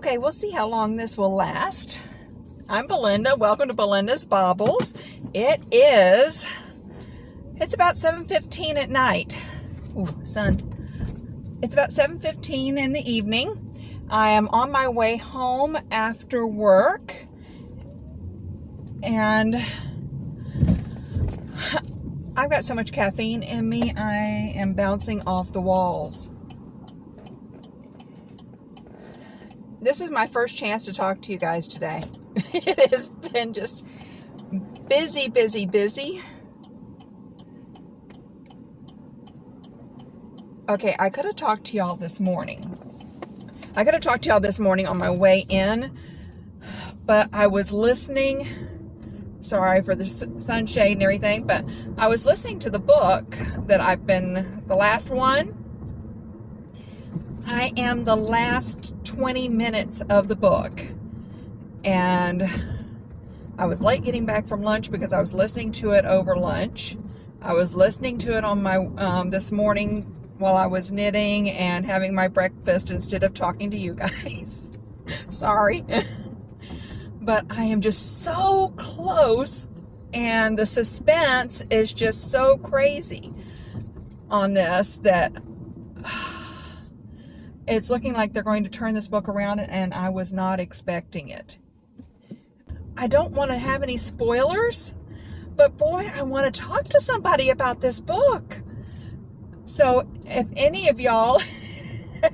Okay, we'll see how long this will last. I'm Belinda. Welcome to Belinda's Baubles. It's about 7:15 at night. Ooh, sun. It's about 7:15 in the evening. I am on my way home after work, and I've got so much caffeine in me, I am bouncing off the walls. This is my first chance to talk to you guys today. It has been just busy, busy, busy. Okay, I could have talked to y'all this morning. I could have talked to y'all this morning on my way in, but I was listening. Sorry for the sunshade and everything, but I was listening to the book that the last one. I am the last 20 minutes of the book, and I was late getting back from lunch because I was listening to it over lunch. I was listening to it on my this morning while I was knitting and having my breakfast instead of talking to you guys. Sorry. But I am just so close, and the suspense is just so crazy on this that it's looking like they're going to turn this book around, and I was not expecting it. I don't want to have any spoilers, but boy, I want to talk to somebody about this book. So if any of y'all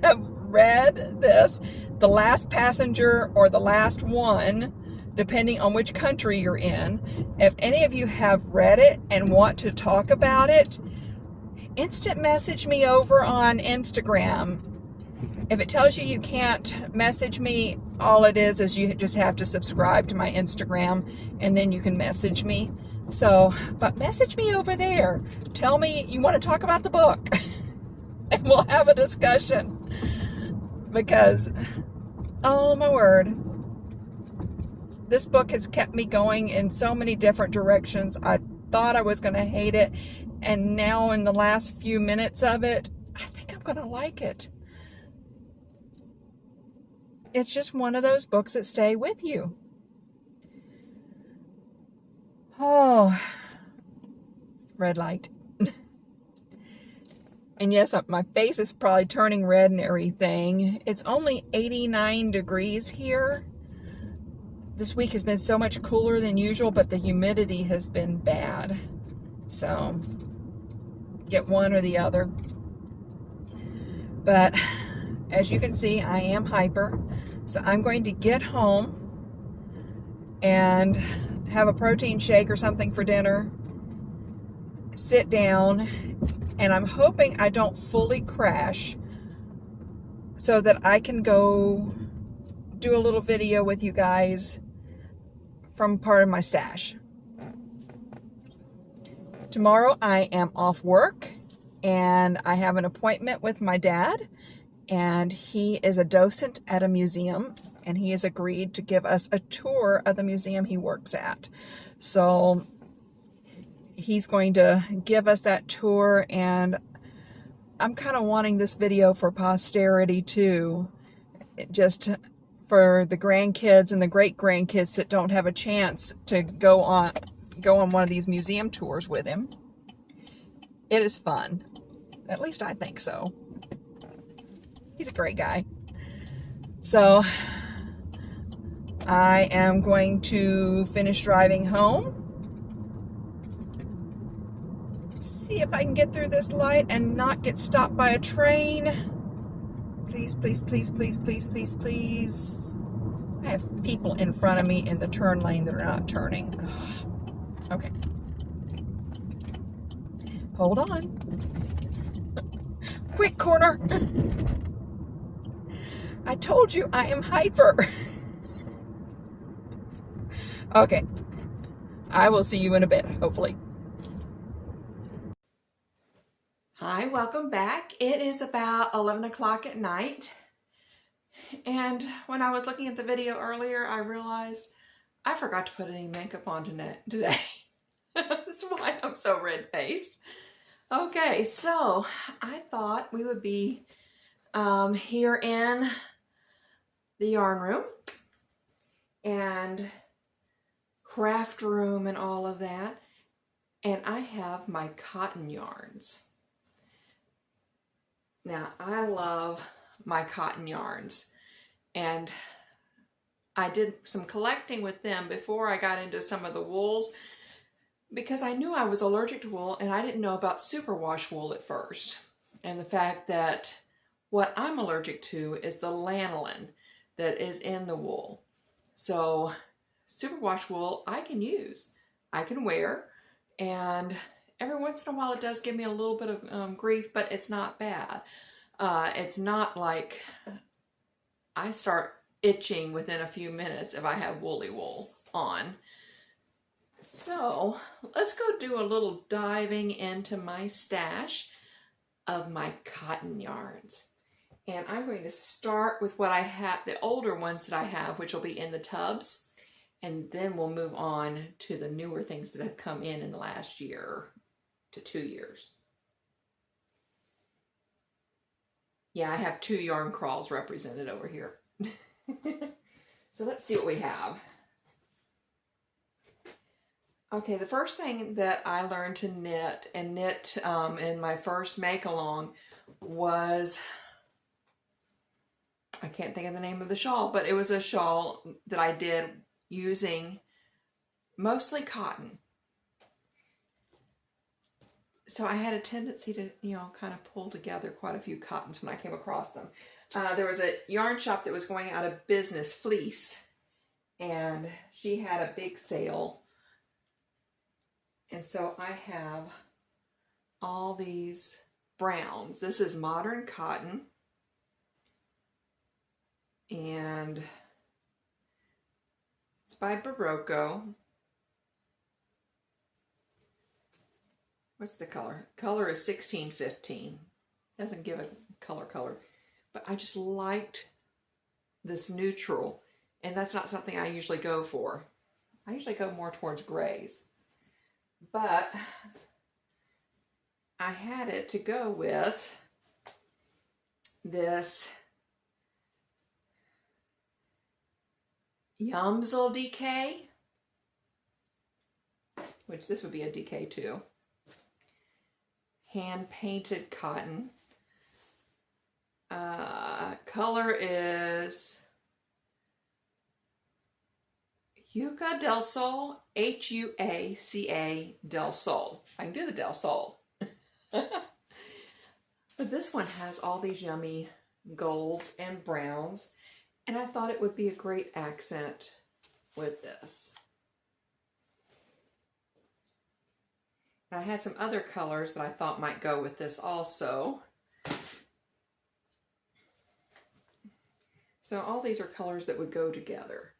have read this, The Last Passenger or The Last One, depending on which country you're in, if any of you have read it and want to talk about it, instant message me over on Instagram. If it tells you you can't message me, all it is you just have to subscribe to my Instagram, and then you can message me. So, but message me over there. Tell me you want to talk about the book, and we'll have a discussion. Because, oh my word, this book has kept me going in so many different directions. I thought I was going to hate it, and now in the last few minutes of it, I think I'm going to like it. It's just one of those books that stay with you. Oh, red light. And yes, my face is probably turning red and everything. It's only 89 degrees here. This week has been so much cooler than usual, but the humidity has been bad. So, get one or the other. But as you can see, I am hyper. So I'm going to get home and have a protein shake or something for dinner, sit down, and I'm hoping I don't fully crash so that I can go do a little video with you guys from part of my stash. Tomorrow I am off work, and I have an appointment with my dad, and he is a docent at a museum, and he has agreed to give us a tour of the museum he works at. So he's going to give us that tour, and I'm kind of wanting this video for posterity too, just for the grandkids and the great-grandkids that don't have a chance to go on one of these museum tours with him. It is fun. At least I think so. He's a great guy. So I am going to finish driving home. See if I can get through this light and not get stopped by a train. Please, please, please, please, please, please, please. I have people in front of me in the turn lane that are not turning. Okay. Hold on. Quick corner. I told you I am hyper. Okay. I will see you in a bit, hopefully. Hi, welcome back. It is about 11 o'clock at night. And when I was looking at the video earlier, I realized I forgot to put any makeup on today. That's why I'm so red-faced. Okay, so I thought we would be here in the yarn room and craft room and all of that. And I have my cotton yarns. Now, I love my cotton yarns, and I did some collecting with them before I got into some of the wools because I knew I was allergic to wool, and I didn't know about superwash wool at first. And the fact that what I'm allergic to is the lanolin that is in the wool. So superwash wool I can use, I can wear, and every once in a while it does give me a little bit of grief, but it's not bad. It's not like I start itching within a few minutes if I have woolly wool on. So let's go do a little diving into my stash of my cotton yarns. And I'm going to start with what I have, the older ones that I have, which will be in the tubs. And then we'll move on to the newer things that have come in the last year to 2 years. Yeah, I have 2 yarn crawls represented over here. So let's see what we have. Okay, the first thing that I learned to knit in my first make-along was, I can't think of the name of the shawl, but it was a shawl that I did using mostly cotton. So I had a tendency to, kind of pull together quite a few cottons when I came across them. There was a yarn shop that was going out of business, Fleece, and she had a big sale. And so I have all these browns. This is modern cotton. And it's by Barocco. What's the color? Color is 1615. Doesn't give a color. But I just liked this neutral. And that's not something I usually go for. I usually go more towards grays. But I had it to go with this Yamsel DK, which this would be a DK too. Hand-painted cotton. Color is Yucca del Sol, Huaca del Sol. I can do the del Sol. But this one has all these yummy golds and browns, and I thought it would be a great accent with this. And I had some other colors that I thought might go with this also. So all these are colors that would go together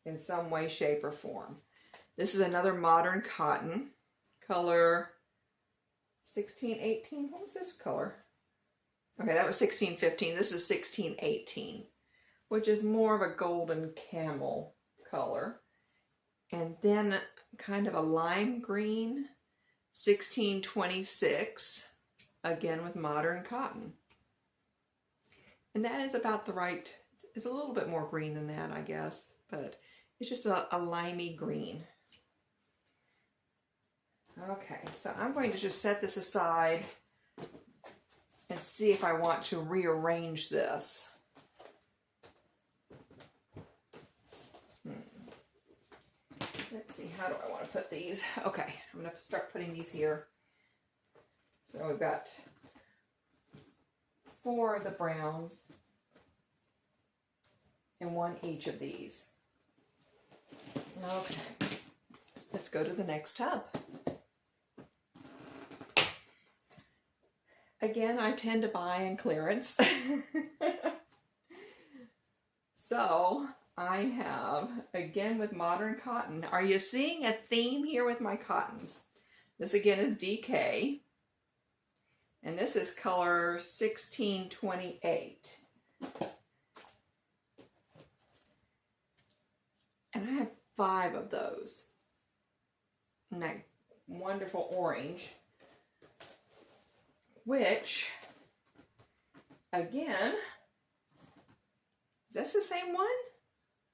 in some way, shape, or form. This is another modern cotton, color 1618. What was this color? Okay, that was 1615. This is 1618, which is more of a golden camel color. And then kind of a lime green, 1626, again with modern cotton. And that is about the right, it's a little bit more green than that, I guess, but it's just a limey green. Okay, so I'm going to just set this aside and see if I want to rearrange this. Let's see, how do I want to put these? Okay, I'm going to start putting these here. So we've got 4 of the browns and 1 each of these. Okay, let's go to the next tub. Again, I tend to buy in clearance. So I have, again with modern cotton, are you seeing a theme here with my cottons? This again is DK, and this is color 1628. And I have 5 of those. And that wonderful orange, which, again, this the same one?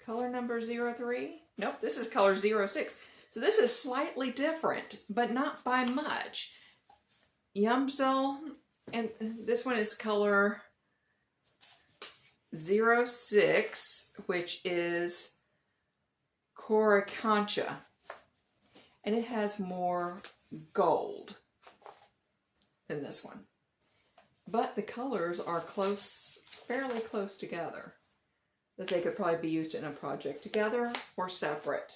Color number 03? Nope, this is color 06. So this is slightly different, but not by much. Yumzel, and this one is color 06, which is Coricancha. And it has more gold than this one. But the colors are close, fairly close together. That they could probably be used in a project together or separate.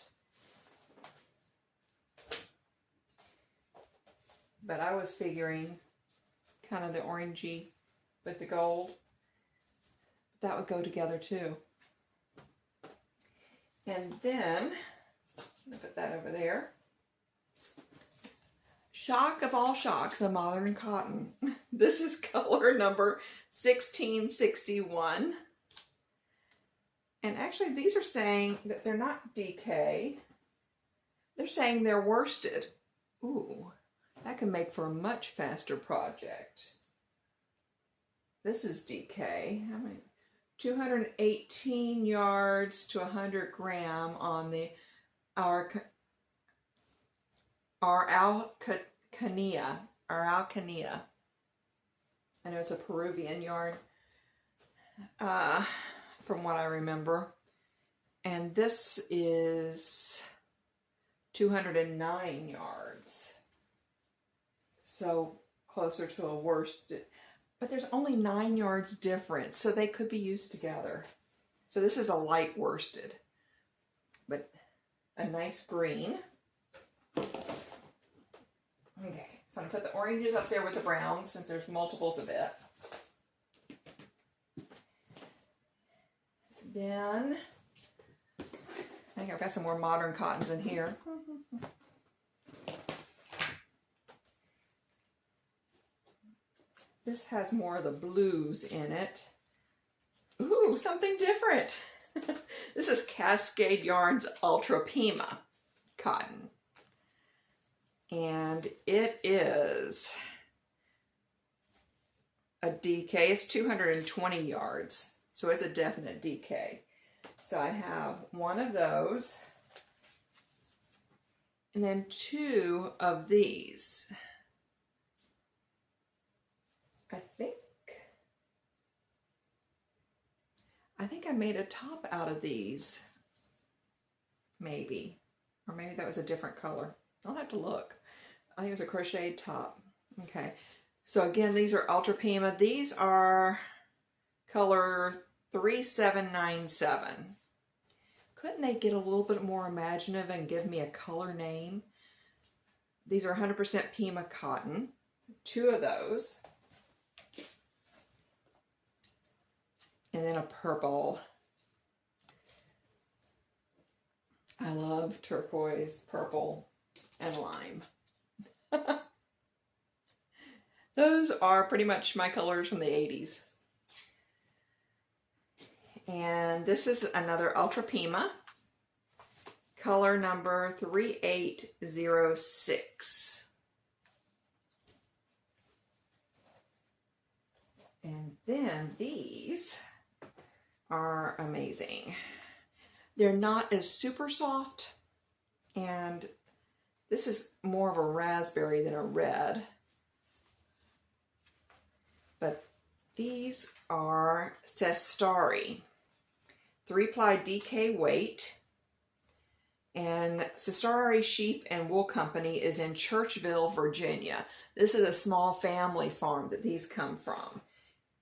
But I was figuring kind of the orangey with the gold. That would go together too. And then, I'm going to put that over there. Shock of all shocks, a modern cotton. This is color number 1661. And actually these are saying that they're not DK. They're saying they're worsted. Ooh, that can make for a much faster project. This is DK. How many? 218 yards to 100 gram on the Araucania. I know it's a Peruvian yarn, from what I remember. And this is 209 yards. So closer to a worsted. But there's only 9 yards difference, so they could be used together. So this is a light worsted, but a nice green. Okay, so I'm going to put the oranges up there with the browns since there's multiples of it. Then, I think I've got some more modern cottons in here. This has more of the blues in it. Ooh, something different. This is Cascade Yarns Ultra Pima cotton. And it is a DK. It's 220 yards. So it's a definite DK. So I have one of those. And then 2 of these. I think I made a top out of these, maybe, or maybe that was a different color. I'll have to look. I think it was a crocheted top. Okay, so again, these are Ultra Pima. These are color 3797. Couldn't they get a little bit more imaginative and give me a color name? These are 100% Pima cotton. 2 of those. And then a purple. I love turquoise, purple, and lime. Those are pretty much my colors from the 80s. And this is another Ultra Pima. Color number 3806. And then these are amazing. They're not as super soft, and this is more of a raspberry than a red. But these are Sestari, 3-ply DK weight. And Sestari Sheep and Wool Company is in Churchville, Virginia. This is a small family farm that these come from.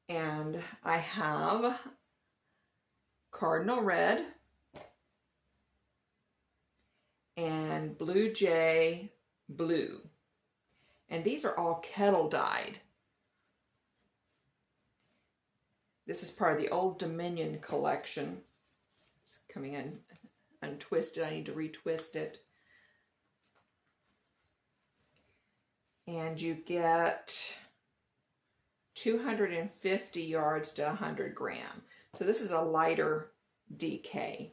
And I have Cardinal Red and Blue Jay Blue. And these are all kettle dyed. This is part of the Old Dominion collection. It's coming in untwisted. I need to retwist it. And you get 250 yards to 100 gram. So this is a lighter DK.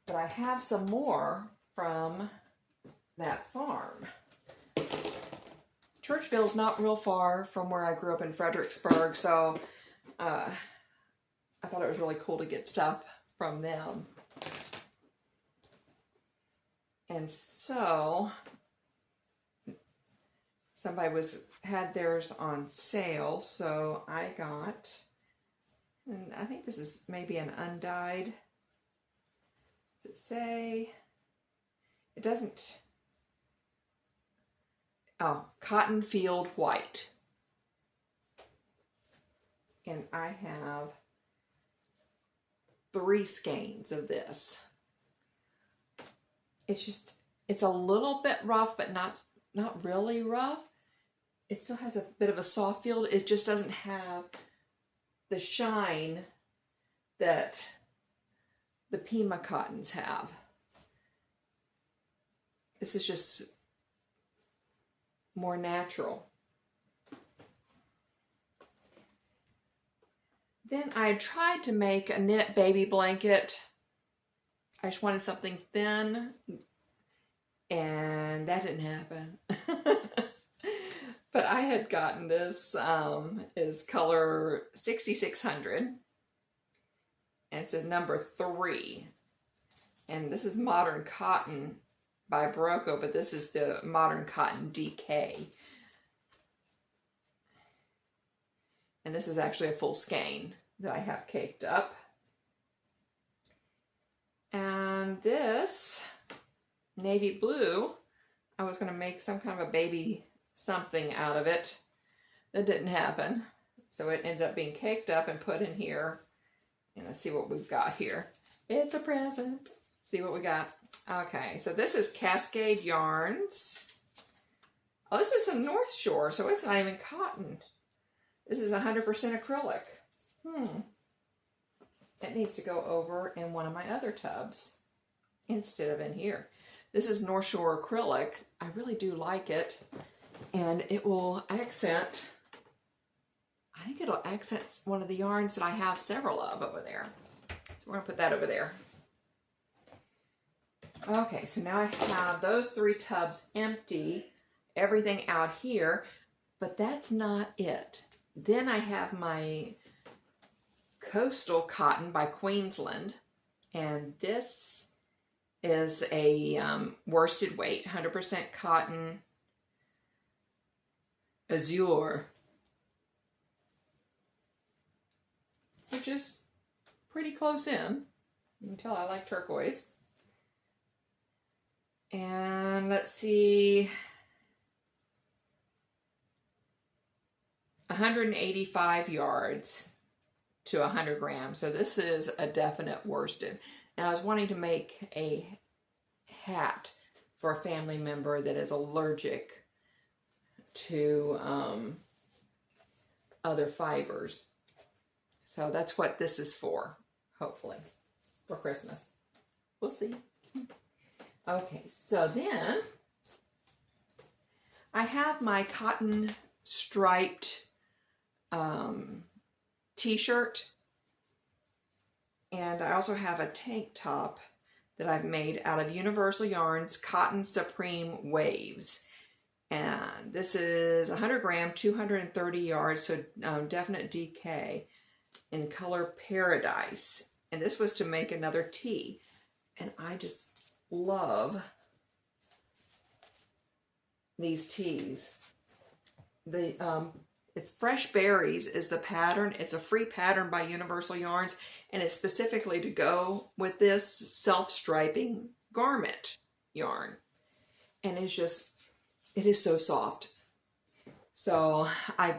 But I have some more from that farm. Churchville's not real far from where I grew up in Fredericksburg, so I thought it was really cool to get stuff from them. And so somebody had theirs on sale, so I got, and I think this is maybe an undyed. Does it say? It doesn't. Oh, Cotton Field White. And I have 3 skeins of this. It's a little bit rough, but not really rough. It still has a bit of a soft feel. It just doesn't have the shine that the Pima cottons have. This is just more natural. Then I tried to make a knit baby blanket. I just wanted something thin, and that didn't happen. But I had gotten this, is color 6600, and it's a number 3. And this is Modern Cotton by Barocco, but this is the Modern Cotton DK. And this is actually a full skein that I have caked up. And this navy blue, I was going to make some kind of a baby something out of it. That didn't happen. So it ended up being caked up and put in here. And let's see what we've got here. It's a present. See what we got. Okay, so this is Cascade Yarns. Oh, this is some North Shore, so it's not even cotton. This is 100% acrylic. It needs to go over in one of my other tubs instead of in here. This is North Shore acrylic. I really do like it. And it will accent, I think it'll accent one of the yarns that I have several of over there. So we're going to put that over there. Okay, so now I have those 3 tubs empty, everything out here, but that's not it. Then I have my Coastal Cotton by Queensland, and this is a worsted weight, 100% cotton, azure, which is pretty close in. You can tell I like turquoise. And let's see, 185 yards to 100 grams. So this is a definite worsted. And I was wanting to make a hat for a family member that is allergic to other fibers. So that's what this is for, hopefully, for Christmas. We'll see. Okay, so then I have my cotton striped t-shirt, and I also have a tank top that I've made out of Universal Yarns Cotton Supreme Waves. And this is 100 gram, 230 yards, so definite DK in color Paradise. And this was to make another tee. And I just love these tees. It's Fresh Berries is the pattern. It's a free pattern by Universal Yarns, and it's specifically to go with this self-striping garment yarn. And it's just, it is so soft. So I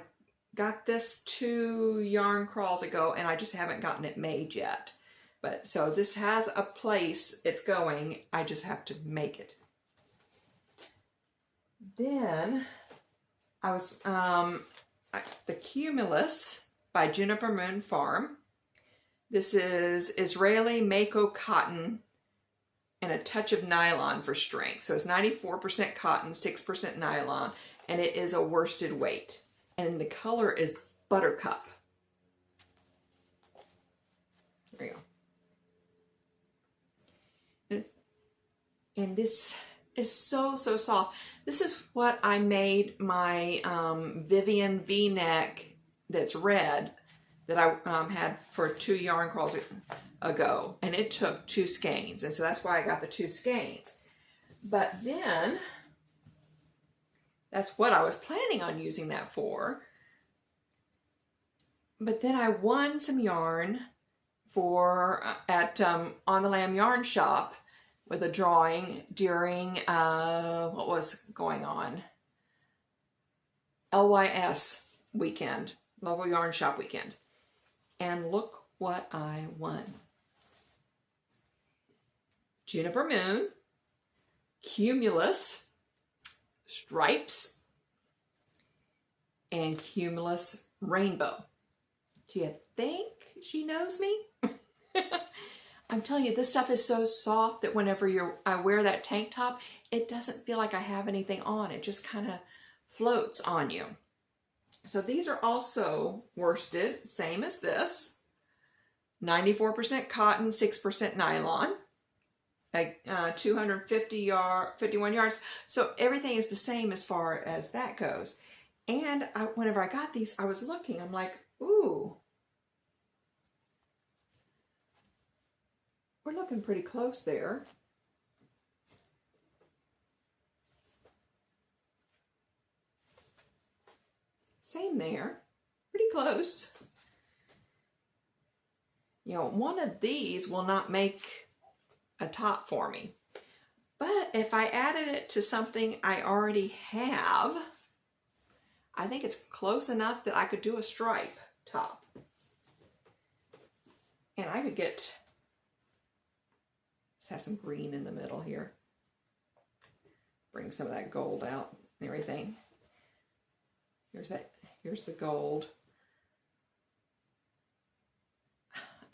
got this 2 yarn crawls ago, and I just haven't gotten it made yet. But so this has a place it's going. I just have to make it. Then I was the Cumulus by Juniper Moon Farm. This is Israeli Mako cotton and a touch of nylon for strength. So it's 94% cotton, 6% nylon, and it is a worsted weight. And the color is Buttercup. There you go. And this is so soft. This is what I made my Vivian V-neck that's red that I had for 2 yarn crawls ago, and it took 2 skeins, and so that's why I got the 2 skeins. But then that's what I was planning on using that for. But then I won some yarn for at On the Lamb Yarn Shop with a drawing during what was going on, LYS weekend, Local Yarn Shop weekend. And look what I won. Juniper Moon, Cumulus, Stripes, and Cumulus Rainbow. Do you think she knows me? I'm telling you, this stuff is so soft that whenever I wear that tank top, it doesn't feel like I have anything on. It just kind of floats on you. So these are also worsted, same as this. 94% cotton, 6% nylon. Like 251 yards. So everything is the same as far as that goes. And whenever I got these, I was looking, I'm like, ooh, we're looking pretty close there. Same there, pretty close. You know, one of these will not make a top for me. But if I added it to something I already have, I think it's close enough that I could do a stripe top. And I could get, this has some green in the middle here. Bring some of that gold out and everything. Here's the gold.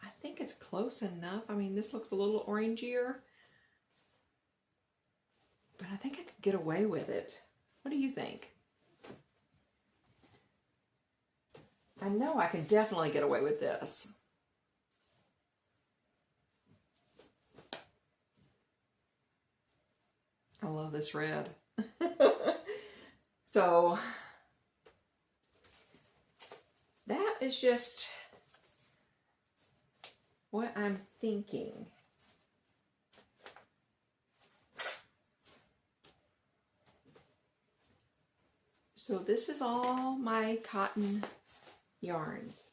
I think it's close enough. I mean, this looks a little orangier, but I think I could get away with it. What do you think? I know I can definitely get away with this. I love this red. So that is just what I'm thinking. So this is all my cotton yarns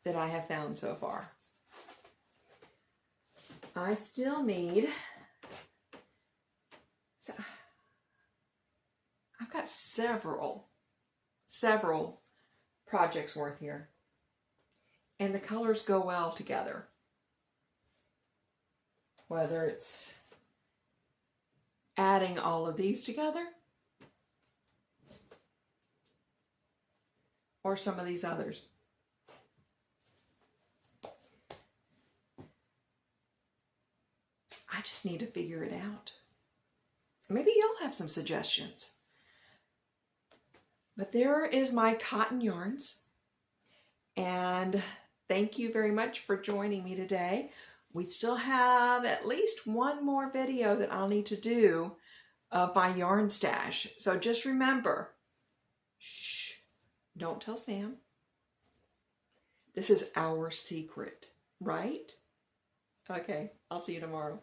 that I have found so far. I still need, so I've got several projects worth here. And the colors go well together. Whether it's adding all of these together or some of these others. I just need to figure it out. Maybe you'll have some suggestions. But there is my cotton yarns. And thank you very much for joining me today. We still have at least one more video that I'll need to do of my yarn stash. So just remember, shh, don't tell Sam. This is our secret, right? Okay, I'll see you tomorrow.